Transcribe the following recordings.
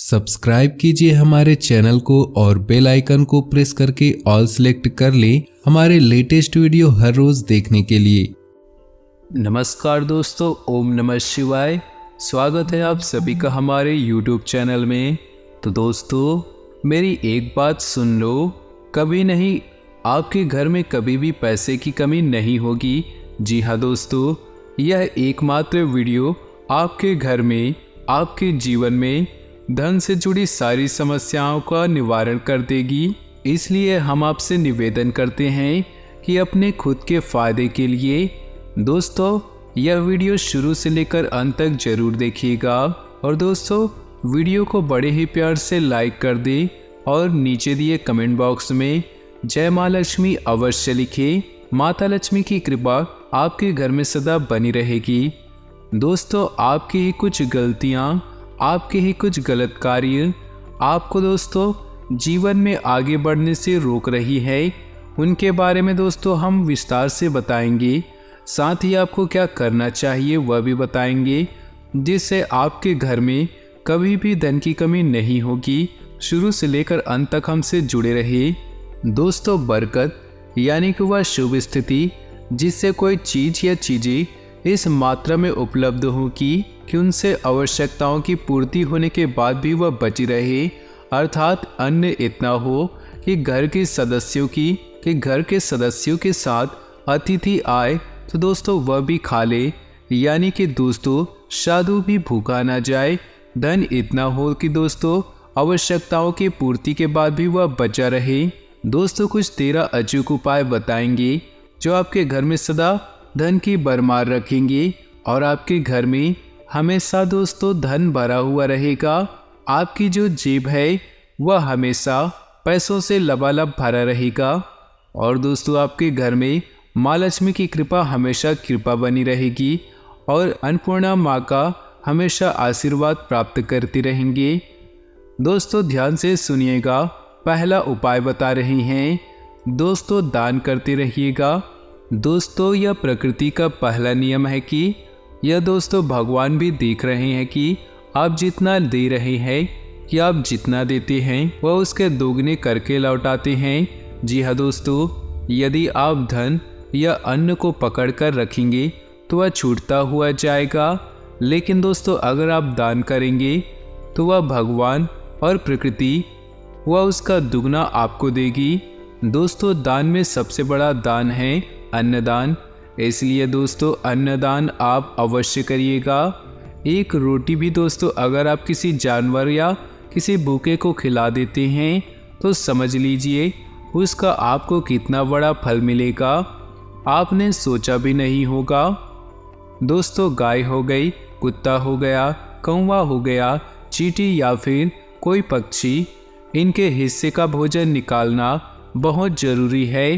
Subscribe कीजिए हमारे channel को और बेल आइकन को प्रेस करके ऑल सेलेक्ट कर लें हमारे लेटेस्ट वीडियो हर रोज देखने के लिए। नमस्कार दोस्तों, ओम नमः शिवाय। स्वागत है आप सभी का हमारे YouTube चैनल में। तो दोस्तों, मेरी एक बात सुन लो, कभी नहीं आपके घर में कभी भी पैसे की कमी नहीं होगी। जी हाँ दोस्तों, यह एकमात्र वीडियो आपके घर में, आपके जीवन में धन से जुड़ी सारी समस्याओं का निवारण कर देगी। इसलिए हम आपसे निवेदन करते हैं कि अपने खुद के फायदे के लिए दोस्तों यह वीडियो शुरू से लेकर अंत तक जरूर देखिएगा। और दोस्तों, वीडियो को बड़े ही प्यार से लाइक कर दें और नीचे दिए कमेंट बॉक्स में जय माँ लक्ष्मी अवश्य लिखें। माता लक्ष्मी की कृपा आपके घर में सदा बनी रहेगी। दोस्तों, आपकी ही कुछ गलतियाँ, आपके ही कुछ गलत कार्य आपको दोस्तों जीवन में आगे बढ़ने से रोक रही है, उनके बारे में दोस्तों हम विस्तार से बताएंगे। साथ ही आपको क्या करना चाहिए वह भी बताएंगे, जिससे आपके घर में कभी भी धन की कमी नहीं होगी। शुरू से लेकर अंत तक हमसे जुड़े रहे। दोस्तों, बरकत यानी कि वह शुभ स्थिति जिससे कोई चीज़ या चीज़ें इस मात्रा में उपलब्ध हो कि उनसे आवश्यकताओं की पूर्ति होने के बाद भी वह बची रहे, अर्थात अन्न इतना हो कि घर के सदस्यों के साथ अतिथि आए तो दोस्तों वह भी खा ले, यानी कि दोस्तों साधु भी भूखा ना जाए। धन इतना हो कि दोस्तों आवश्यकताओं की पूर्ति के बाद भी वह बचा रहे। दोस्तों, कुछ 13 अचूक उपाय बताएंगे जो आपके घर में सदा धन की भरमार रखेंगे और आपके घर में हमेशा दोस्तों धन भरा हुआ रहेगा। आपकी जो जेब है वह हमेशा पैसों से लबालब भरा रहेगा। और दोस्तों, आपके घर में माँ लक्ष्मी की कृपा हमेशा कृपा बनी रहेगी और अन्नपूर्णा माँ का हमेशा आशीर्वाद प्राप्त करती रहेंगे। दोस्तों, ध्यान से सुनिएगा। पहला उपाय बता रहे हैं दोस्तों, दान करते रहिएगा। दोस्तों, यह प्रकृति का पहला नियम है कि यह दोस्तों भगवान भी देख रहे हैं कि आप जितना दे रहे हैं, कि आप जितना देते हैं वह उसके दोगुने करके लौटाते हैं। जी हाँ दोस्तों, यदि आप धन या अन्न को पकड़ कर रखेंगे तो वह छूटता हुआ जाएगा, लेकिन दोस्तों अगर आप दान करेंगे तो वह भगवान और प्रकृति वह उसका दुगना आपको देगी। दोस्तों, दान में सबसे बड़ा दान है अन्नदान, इसलिए दोस्तों अन्नदान आप अवश्य करिएगा। एक रोटी भी दोस्तों अगर आप किसी जानवर या किसी भूखे को खिला देते हैं तो समझ लीजिए उसका आपको कितना बड़ा फल मिलेगा, आपने सोचा भी नहीं होगा। दोस्तों, गाय हो गई, कुत्ता हो गया, कौवा हो गया, चींटी या फिर कोई पक्षी, इनके हिस्से का भोजन निकालना बहुत ज़रूरी है।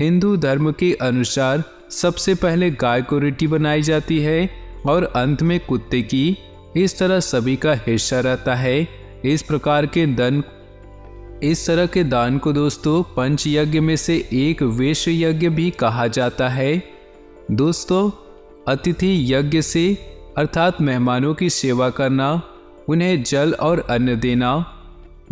हिंदू धर्म के अनुसार सबसे पहले गाय को रोटी बनाई जाती है और अंत में कुत्ते की। इस तरह सभी का हिस्सा रहता है। इस तरह के दान को दोस्तों पंच यज्ञ में से एक वैश्य यज्ञ भी कहा जाता है। दोस्तों, अतिथि यज्ञ से अर्थात मेहमानों की सेवा करना, उन्हें जल और अन्न देना।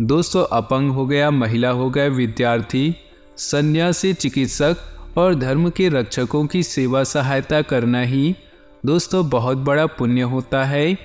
दोस्तों, अपंग हो गया, महिला हो गया, विद्यार्थी, सन्यासी, चिकित्सक और धर्म के रक्षकों की सेवा सहायता करना ही दोस्तों बहुत बड़ा पुण्य होता है।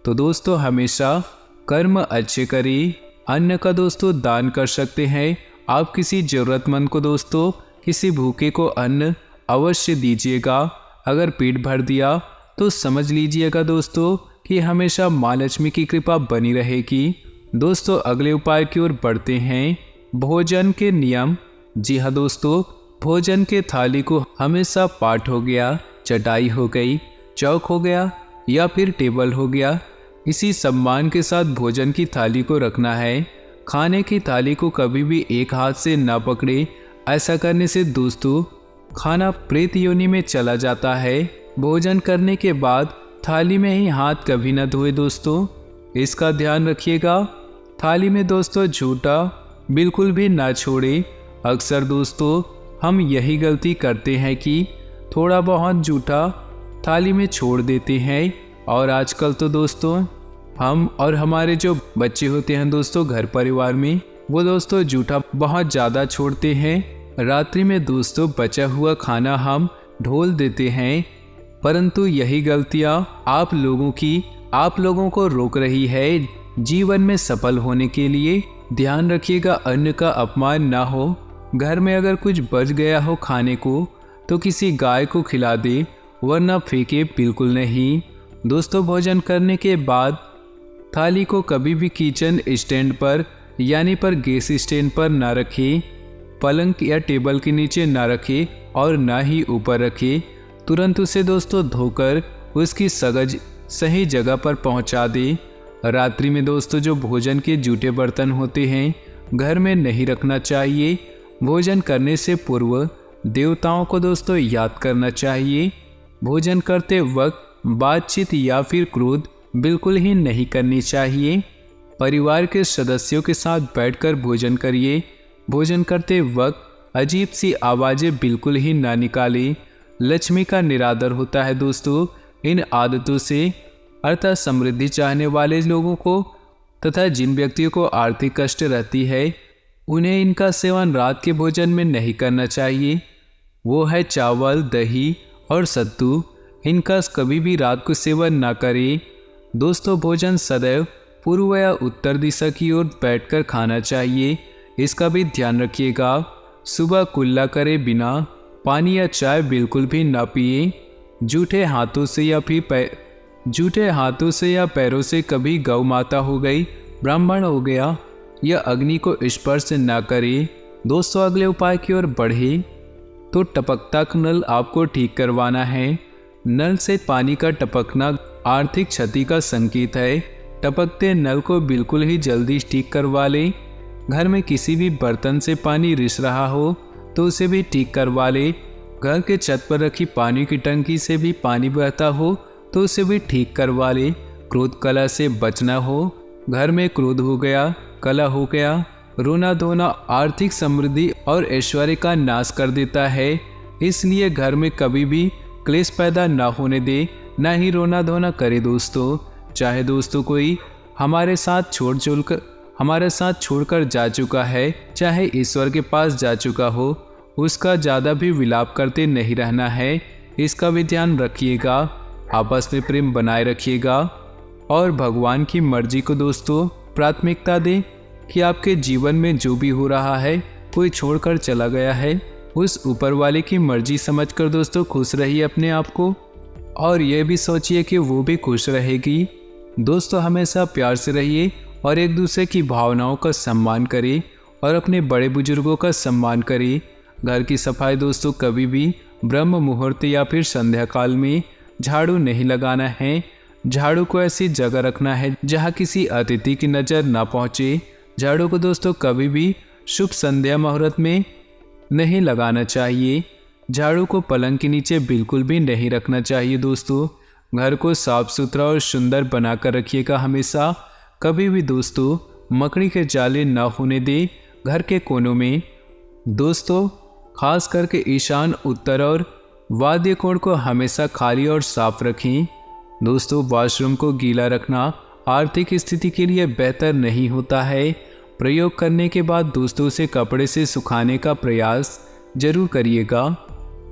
तो दोस्तों, हमेशा कर्म अच्छे करें। अन्न का दोस्तों दान कर सकते हैं आप किसी ज़रूरतमंद को। दोस्तों, किसी भूखे को अन्न अवश्य दीजिएगा। अगर पेट भर दिया तो समझ लीजिएगा दोस्तों कि हमेशा माँ लक्ष्मी की कृपा बनी रहेगी। दोस्तों, अगले उपाय की ओर बढ़ते हैं। भोजन के नियम। जी हाँ दोस्तों, भोजन के थाली को हमेशा पाट हो गया, चटाई हो गई, चौक हो गया या फिर टेबल हो गया, इसी सम्मान के साथ भोजन की थाली को रखना है। खाने की थाली को कभी भी एक हाथ से ना पकड़े। ऐसा करने से दोस्तों खाना प्रेत योनि में चला जाता है। भोजन करने के बाद थाली में ही हाथ कभी ना धोए दोस्तों, इसका ध्यान रखिएगा। थाली में दोस्तों झूठा बिल्कुल भी ना छोड़े। अक्सर दोस्तों हम यही गलती करते हैं कि थोड़ा बहुत जूठा थाली में छोड़ देते हैं। और आजकल तो दोस्तों हम और हमारे जो बच्चे होते हैं दोस्तों घर परिवार में, वो दोस्तों जूठा बहुत ज़्यादा छोड़ते हैं। रात्रि में दोस्तों बचा हुआ खाना हम ढोल देते हैं, परंतु यही गलतियाँ आप लोगों को रोक रही है जीवन में सफल होने के लिए। ध्यान रखिएगा अन्न का अपमान ना हो। घर में अगर कुछ बच गया हो खाने को तो किसी गाय को खिला दे, वरना फेंके बिल्कुल नहीं। दोस्तों भोजन करने के बाद थाली को कभी भी किचन स्टैंड पर यानी पर गैस स्टैंड पर ना रखें, पलंग या टेबल के नीचे ना रखें और ना ही ऊपर रखें। तुरंत उसे दोस्तों धोकर उसकी सगज सही जगह पर पहुंचा दें। रात्रि में दोस्तों जो भोजन के जूठे बर्तन होते हैं घर में नहीं रखना चाहिए। भोजन करने से पूर्व देवताओं को दोस्तों याद करना चाहिए। भोजन करते वक्त बातचीत या फिर क्रोध बिल्कुल ही नहीं करनी चाहिए। परिवार के सदस्यों के साथ बैठकर भोजन करिए। भोजन करते वक्त अजीब सी आवाज़ें बिल्कुल ही ना निकालें। लक्ष्मी का निरादर होता है दोस्तों। इन आदतों से अर्थात समृद्धि चाहने वाले लोगों को तथा जिन व्यक्तियों को आर्थिक कष्ट रहती है उन्हें इनका सेवन रात के भोजन में नहीं करना चाहिए। वो है चावल, दही और सत्तू। इनका कभी भी रात को सेवन ना करें। दोस्तों भोजन सदैव पूर्व या उत्तर दिशा की ओर बैठकर खाना चाहिए, इसका भी ध्यान रखिएगा। सुबह कुल्ला करे बिना पानी या चाय बिल्कुल भी ना पिए। जूठे हाथों से या पैरों से कभी गौ माता हो गई, ब्राह्मण हो गया या अग्नि को स्पर्श ना करे। दोस्तों अगले उपाय की ओर बढ़े तो टपकता नल आपको ठीक करवाना है। नल से पानी का टपकना आर्थिक क्षति का संकेत है। टपकते नल को बिल्कुल ही जल्दी ठीक करवा लें। घर में किसी भी बर्तन से पानी रिस रहा हो तो उसे भी ठीक करवा लें। घर के छत पर रखी पानी की टंकी से भी पानी बहता हो तो उसे भी ठीक करवा लें। क्रोध कला से बचना हो। घर में क्रोध हो गया, कला हो गया, रोना धोना आर्थिक समृद्धि और ऐश्वर्य का नाश कर देता है। इसलिए घर में कभी भी क्लेश पैदा ना होने दे, ना ही रोना धोना करे दोस्तों। चाहे दोस्तों कोई हमारे साथ छोड़कर जा चुका है, चाहे ईश्वर के पास जा चुका हो, उसका ज़्यादा भी विलाप करते नहीं रहना है, इसका भी ध्यान रखिएगा। आपस में प्रेम बनाए रखिएगा और भगवान की मर्जी को दोस्तों प्राथमिकता दें कि आपके जीवन में जो भी हो रहा है, कोई छोड़कर चला गया है, उस ऊपर वाले की मर्जी समझकर दोस्तों खुश रहिए अपने आप को और ये भी सोचिए कि वो भी खुश रहेगी। दोस्तों हमेशा प्यार से रहिए और एक दूसरे की भावनाओं का सम्मान करें और अपने बड़े बुजुर्गों का सम्मान करें। घर की सफाई दोस्तों कभी भी ब्रह्म मुहूर्त या फिर संध्या काल में झाड़ू नहीं लगाना है। झाड़ू को ऐसी जगह रखना है जहाँ किसी अतिथि की नज़र ना पहुँचे। झाड़ू को दोस्तों कभी भी शुभ संध्या मुहूर्त में नहीं लगाना चाहिए। झाड़ू को पलंग के नीचे बिल्कुल भी नहीं रखना चाहिए दोस्तों। घर को साफ सुथरा और सुंदर बनाकर रखिएगा हमेशा। कभी भी दोस्तों मकड़ी के जाले ना होने दे घर के कोनों में। दोस्तों खास करके ईशान, उत्तर और वाद्य कोण को हमेशा खाली और साफ रखें। दोस्तों वॉशरूम को गीला रखना आर्थिक स्थिति के लिए बेहतर नहीं होता है। प्रयोग करने के बाद दोस्तों उसे कपड़े से सुखाने का प्रयास जरूर करिएगा।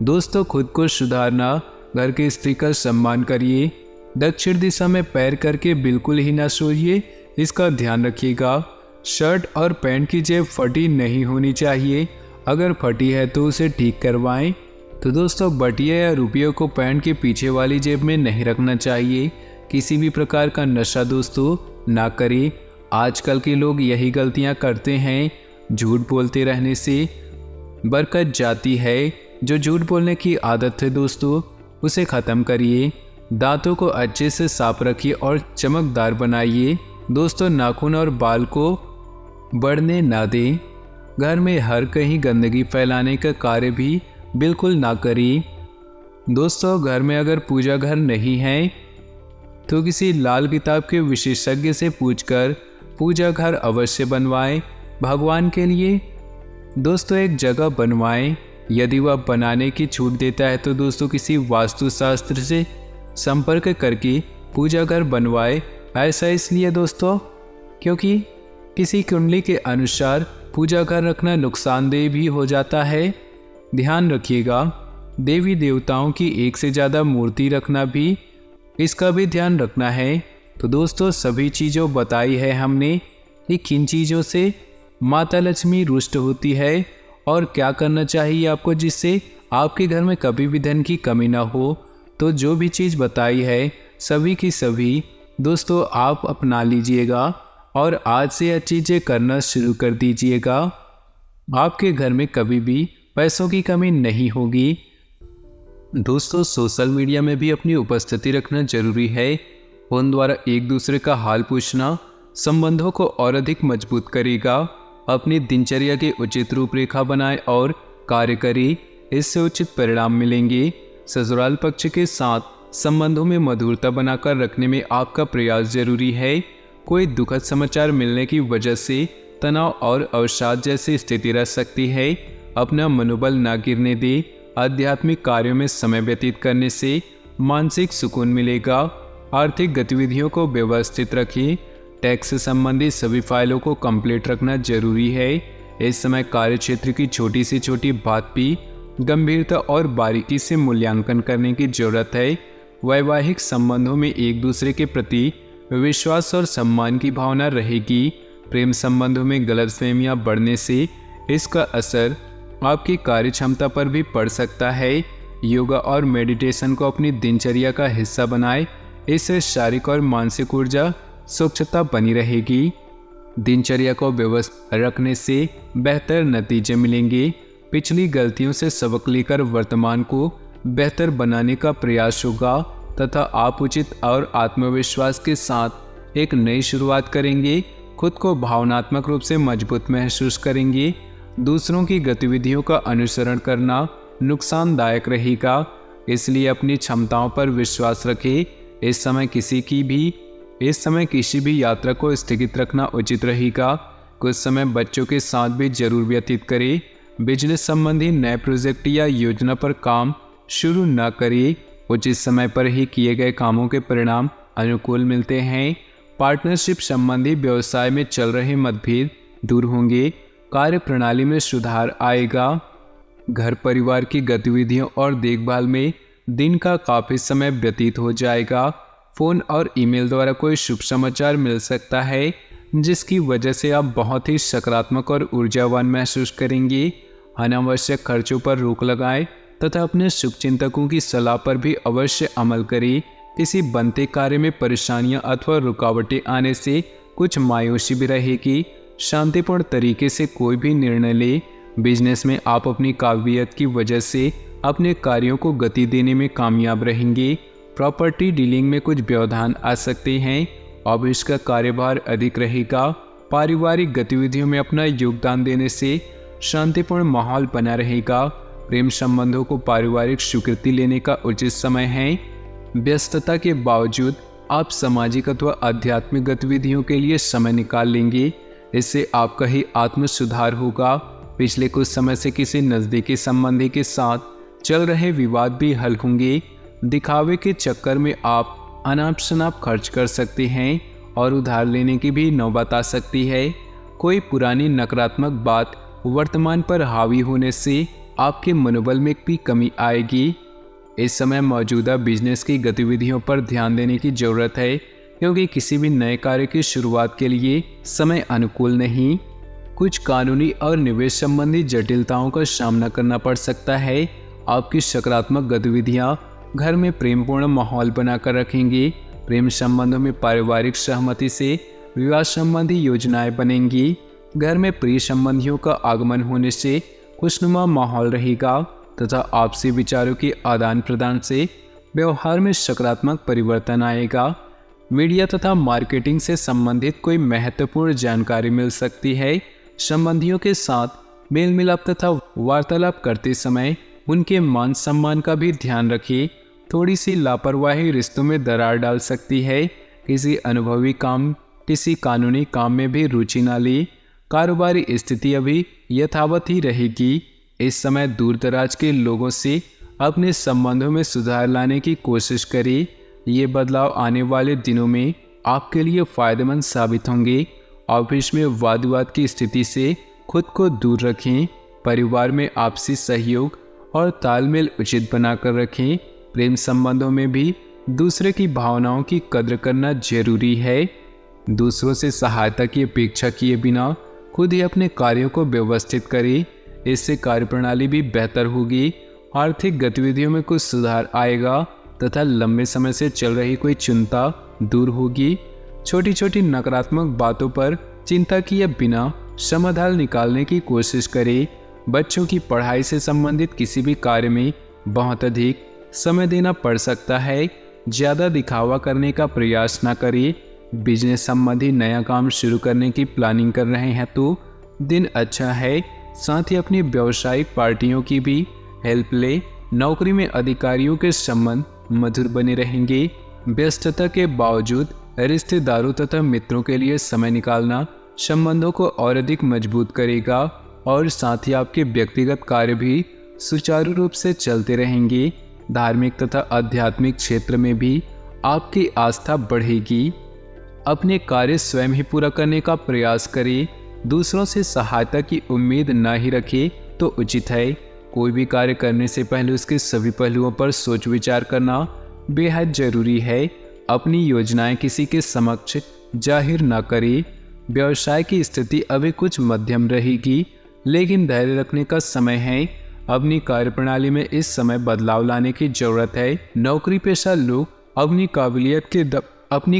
दोस्तों खुद को सुधारना, घर की स्त्री का सम्मान करिए। दक्षिण दिशा में पैर करके बिल्कुल ही ना सोइए, इसका ध्यान रखिएगा। शर्ट और पैंट की जेब फटी नहीं होनी चाहिए। अगर फटी है तो उसे ठीक करवाएं। तो दोस्तों बटिया या रुपयों को पैंट के पीछे वाली जेब में नहीं रखना चाहिए। किसी भी प्रकार का नशा दोस्तों ना करें। आजकल के लोग यही गलतियां करते हैं। झूठ बोलते रहने से बरकत जाती है। जो झूठ बोलने की आदत है दोस्तों उसे ख़त्म करिए। दांतों को अच्छे से साफ रखिए और चमकदार बनाइए। दोस्तों नाखून और बाल को बढ़ने ना दें। घर में हर कहीं गंदगी फैलाने का कार्य भी बिल्कुल ना करें। दोस्तों घर में अगर पूजा घर नहीं है तो किसी लाल किताब के विशेषज्ञ से पूछकर पूजा घर अवश्य बनवाएं। भगवान के लिए दोस्तों एक जगह बनवाएं। यदि वह बनाने की छूट देता है तो दोस्तों किसी वास्तुशास्त्र से संपर्क करके पूजा घर बनवाएं। ऐसा इसलिए दोस्तों क्योंकि किसी कुंडली के अनुसार पूजा घर रखना नुकसानदेह भी हो जाता है। ध्यान रखिएगा, देवी देवताओं की एक से ज़्यादा मूर्ति रखना भी, इसका भी ध्यान रखना है। तो दोस्तों सभी चीज़ों बताई है हमने कि किन चीज़ों से माता लक्ष्मी रुष्ट होती है और क्या करना चाहिए आपको जिससे आपके घर में कभी भी धन की कमी ना हो। तो जो भी चीज़ बताई है सभी की सभी दोस्तों आप अपना लीजिएगा और आज से यह चीज़ें करना शुरू कर दीजिएगा। आपके घर में कभी भी पैसों की कमी नहीं होगी। दोस्तों सोशल मीडिया में भी अपनी उपस्थिति रखना जरूरी है। फोन द्वारा एक दूसरे का हाल पूछना संबंधों को और अधिक मजबूत करेगा। अपनी दिनचर्या की उचित रूपरेखा बनाएं और कार्य करें, इससे उचित परिणाम मिलेंगे। ससुराल पक्ष के साथ संबंधों में मधुरता बनाकर रखने में आपका प्रयास जरूरी है। कोई दुखद समाचार मिलने की वजह से तनाव और अवसाद जैसी स्थिति रह सकती है। अपना मनोबल न गिरने दें। आध्यात्मिक कार्यों में समय व्यतीत करने से मानसिक सुकून मिलेगा। आर्थिक गतिविधियों को व्यवस्थित रखें। टैक्स से संबंधित सभी फाइलों को कंप्लीट रखना जरूरी है। इस समय कार्यक्षेत्र की छोटी से छोटी बात भी गंभीरता और बारीकी से मूल्यांकन करने की जरूरत है। वैवाहिक संबंधों में एक दूसरे के प्रति विश्वास और सम्मान की भावना रहेगी। प्रेम संबंधों में गलतफहमियां बढ़ने से इसका असर आपकी कार्य क्षमता पर भी पड़ सकता है। योगा और मेडिटेशन को अपनी दिनचर्या का हिस्सा बनाएं। इससे शारीरिक और मानसिक ऊर्जा स्वच्छता बनी रहेगी। दिनचर्या को व्यवस्थित रखने से बेहतर नतीजे मिलेंगे। पिछली गलतियों से सबक लेकर वर्तमान को बेहतर बनाने का प्रयास होगा तथा आप उचित और आत्मविश्वास के साथ एक नई शुरुआत करेंगे। खुद को भावनात्मक रूप से मजबूत महसूस करेंगे। दूसरों की गतिविधियों का अनुसरण करना नुकसानदायक रहेगा, इसलिए अपनी क्षमताओं पर विश्वास रखें। इस समय किसी भी यात्रा को स्थगित रखना उचित रहेगा। कुछ समय बच्चों के साथ भी जरूर व्यतीत करें। बिजनेस संबंधी नए प्रोजेक्ट या योजना पर काम शुरू न करें। उचित समय पर ही किए गए कामों के परिणाम अनुकूल मिलते हैं। पार्टनरशिप संबंधी व्यवसाय में चल रहे मतभेद दूर होंगे। कार्य प्रणाली में सुधार आएगा। घर परिवार की गतिविधियों और देखभाल में दिन का काफ़ी समय व्यतीत हो जाएगा। फ़ोन और ईमेल द्वारा कोई शुभ समाचार मिल सकता है जिसकी वजह से आप बहुत ही सकारात्मक और ऊर्जावान महसूस करेंगे। अनावश्यक खर्चों पर रोक लगाएं तथा अपने शुभचिंतकों की सलाह पर भी अवश्य अमल करें। किसी बनते कार्य में परेशानियां अथवा रुकावटें आने से कुछ मायूसी भी रहेगी। शांतिपूर्ण तरीके से कोई भी निर्णय ले। बिजनेस में आप अपनी काबिलियत की वजह से अपने कार्यों को गति देने में कामयाब रहेंगे। प्रॉपर्टी डीलिंग में कुछ व्यवधान आ सकते हैं। ऑफिस का कार्यभार अधिक रहेगा। पारिवारिक गतिविधियों में अपना योगदान देने से शांतिपूर्ण माहौल बना रहेगा। प्रेम संबंधों को पारिवारिक स्वीकृति लेने का उचित समय है। व्यस्तता के बावजूद आप सामाजिक अथवा आध्यात्मिक गतिविधियों के लिए समय निकाल लेंगे। इससे आपका ही आत्म सुधार होगा। पिछले कुछ समय से किसी नज़दीकी संबंधी के साथ चल रहे विवाद भी हल होंगे। दिखावे के चक्कर में आप अनाप शनाप खर्च कर सकते हैं और उधार लेने की भी नौबत आ सकती है। कोई पुरानी नकारात्मक बात वर्तमान पर हावी होने से आपके मनोबल में भी कमी आएगी। इस समय मौजूदा बिजनेस की गतिविधियों पर ध्यान देने की ज़रूरत है क्योंकि किसी भी नए कार्य की शुरुआत के लिए समय अनुकूल नहीं। कुछ कानूनी और निवेश संबंधी जटिलताओं का सामना करना पड़ सकता है। आपकी सकारात्मक गतिविधियां घर में प्रेमपूर्ण माहौल बनाकर रखेंगी। प्रेम संबंधों में पारिवारिक सहमति से विवाह संबंधी योजनाएं बनेंगी। घर में प्रिय संबंधियों का आगमन होने से खुशनुमा माहौल रहेगा तथा आपसी विचारों के आदान प्रदान से व्यवहार में सकारात्मक परिवर्तन आएगा। मीडिया तथा मार्केटिंग से संबंधित कोई महत्वपूर्ण जानकारी मिल सकती है। संबंधियों के साथ मेल मिलाप तथा वार्तालाप करते समय उनके मान सम्मान का भी ध्यान रखिए। थोड़ी सी लापरवाही रिश्तों में दरार डाल सकती है। किसी कानूनी काम में भी रुचि न ले। कारोबारी स्थिति अभी यथावत ही रहेगी। इस समय दूर दराज के लोगों से अपने संबंधों में सुधार लाने की कोशिश करें। ये बदलाव आने वाले दिनों में आपके लिए फायदेमंद साबित होंगे। ऑफिस में वाद विवाद की स्थिति से खुद को दूर रखें। परिवार में आपसी सहयोग और तालमेल उचित बनाकर रखें। प्रेम संबंधों में भी दूसरे की भावनाओं की कद्र करना जरूरी है। दूसरों से सहायता की अपेक्षा किए बिना खुद ही अपने कार्यों को व्यवस्थित करें। इससे कार्यप्रणाली भी बेहतर होगी। आर्थिक गतिविधियों में कुछ सुधार आएगा तथा लंबे समय से चल रही कोई चिंता दूर होगी। छोटी छोटी नकारात्मक बातों पर चिंता किए बिना समाधान निकालने की कोशिश करें। बच्चों की पढ़ाई से संबंधित किसी भी कार्य में बहुत अधिक समय देना पड़ सकता है। ज़्यादा दिखावा करने का प्रयास न करें। बिजनेस संबंधी नया काम शुरू करने की प्लानिंग कर रहे हैं तो दिन अच्छा है। साथ ही अपनी व्यावसायिक पार्टियों की भी हेल्प ले। नौकरी में अधिकारियों के संबंध मधुर बने रहेंगे। व्यस्तता के बावजूद रिश्तेदारों तथा मित्रों के लिए समय निकालना संबंधों को और अधिक मजबूत करेगा और साथ ही आपके व्यक्तिगत कार्य भी सुचारू रूप से चलते रहेंगे। धार्मिक तथा आध्यात्मिक क्षेत्र में भी आपकी आस्था बढ़ेगी। अपने कार्य स्वयं ही पूरा करने का प्रयास करें। दूसरों से सहायता की उम्मीद न ही रखें तो उचित है। कोई भी कार्य करने से पहले उसके सभी पहलुओं पर सोच विचार करना बेहद जरूरी है। अपनी योजनाएं किसी के समक्ष जाहिर न करें। व्यवसाय की स्थिति अभी कुछ मध्यम रहेगी, लेकिन धैर्य रखने का समय है। अपनी कार्यप्रणाली में इस समय बदलाव लाने की जरूरत है। नौकरी पेशा लोग अपनी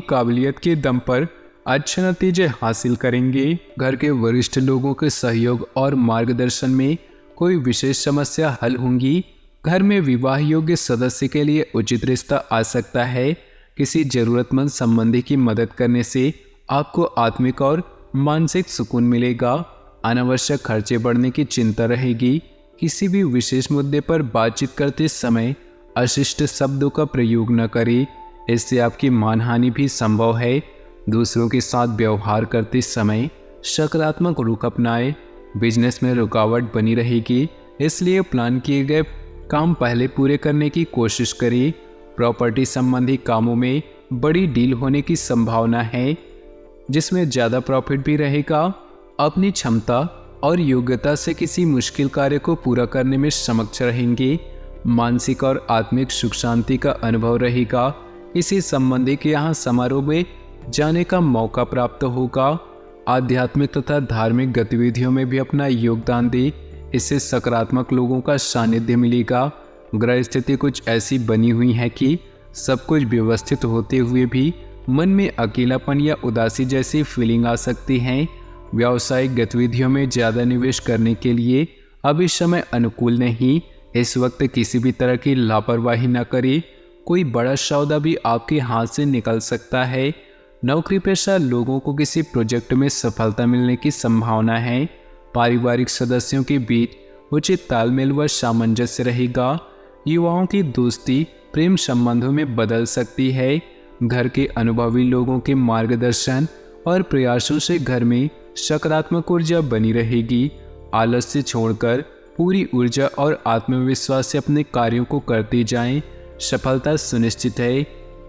काबिलियत के दम पर अच्छे नतीजे हासिल करेंगे। घर के वरिष्ठ लोगों के सहयोग और मार्गदर्शन में कोई विशेष समस्या हल होंगी। घर में विवाह योग्य सदस्य के लिए उचित रिश्ता आ सकता है। किसी जरूरतमंद संबंधी की मदद करने से आपको आत्मिक और मानसिक सुकून मिलेगा। अनावश्यक खर्चे बढ़ने की चिंता रहेगी। किसी भी विशेष मुद्दे पर बातचीत करते समय अशिष्ट शब्दों का प्रयोग न करें, इससे आपकी मानहानि भी संभव है। दूसरों के साथ व्यवहार करते समय सकारात्मक रुख अपनाएं। बिजनेस में रुकावट बनी रहेगी, इसलिए प्लान किए गए काम पहले पूरे करने की कोशिश करें। प्रॉपर्टी संबंधी कामों में बड़ी डील होने की संभावना है, जिसमें ज़्यादा प्रॉफिट भी रहेगा। अपनी क्षमता और योग्यता से किसी मुश्किल कार्य को पूरा करने में समक्ष रहेंगे। मानसिक और आत्मिक सुख शांति का अनुभव रहेगा। किसी संबंधी के यहाँ समारोह में जाने का मौका प्राप्त होगा। आध्यात्मिक तथा धार्मिक गतिविधियों में भी अपना योगदान दें, इससे सकारात्मक लोगों का सानिध्य मिलेगा। ग्रह स्थिति कुछ ऐसी बनी हुई है कि सब कुछ व्यवस्थित होते हुए भी मन में अकेलापन या उदासी जैसी फीलिंग आ सकती है। व्यावसायिक गतिविधियों में ज़्यादा निवेश करने के लिए अभी समय अनुकूल नहीं। इस वक्त किसी भी तरह की लापरवाही न करें। कोई बड़ा सौदा भी आपके हाथ से निकल सकता है। नौकरी पेशा लोगों को किसी प्रोजेक्ट में सफलता मिलने की संभावना है। पारिवारिक सदस्यों के बीच उचित तालमेल व सामंजस्य रहेगा। युवाओं की दोस्ती प्रेम संबंधों में बदल सकती है। घर के अनुभवी लोगों के मार्गदर्शन और प्रयासों से घर में सकारात्मक ऊर्जा बनी रहेगी। आलस्य छोड़कर पूरी ऊर्जा और आत्मविश्वास से अपने कार्यों को करते जाएं। सफलता सुनिश्चित है।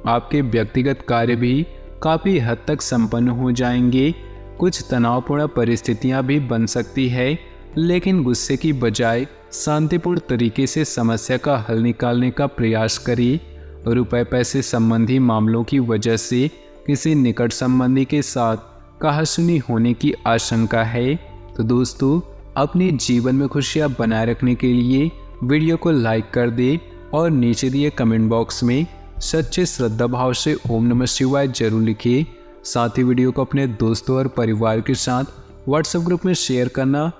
आपके व्यक्तिगत कार्य भी काफ़ी हद तक संपन्न हो जाएंगे। कुछ तनावपूर्ण परिस्थितियां भी बन सकती है, लेकिन गुस्से की बजाय शांतिपूर्ण तरीके से समस्या का हल निकालने का प्रयास करें। रुपए पैसे संबंधी मामलों की वजह से किसी निकट संबंधी के साथ कहासुनी होने की आशंका है। तो दोस्तों, अपने जीवन में खुशियां बनाए रखने के लिए वीडियो को लाइक कर दें और नीचे दिए कमेंट बॉक्स में सच्चे श्रद्धा भाव से ओम नमः शिवाय जरूर लिखिए। साथ ही वीडियो को अपने दोस्तों और परिवार के साथ व्हाट्सएप ग्रुप में शेयर करना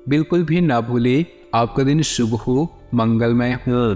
बिल्कुल भी ना भूलें। आपका दिन शुभ हो, मंगलमय हो।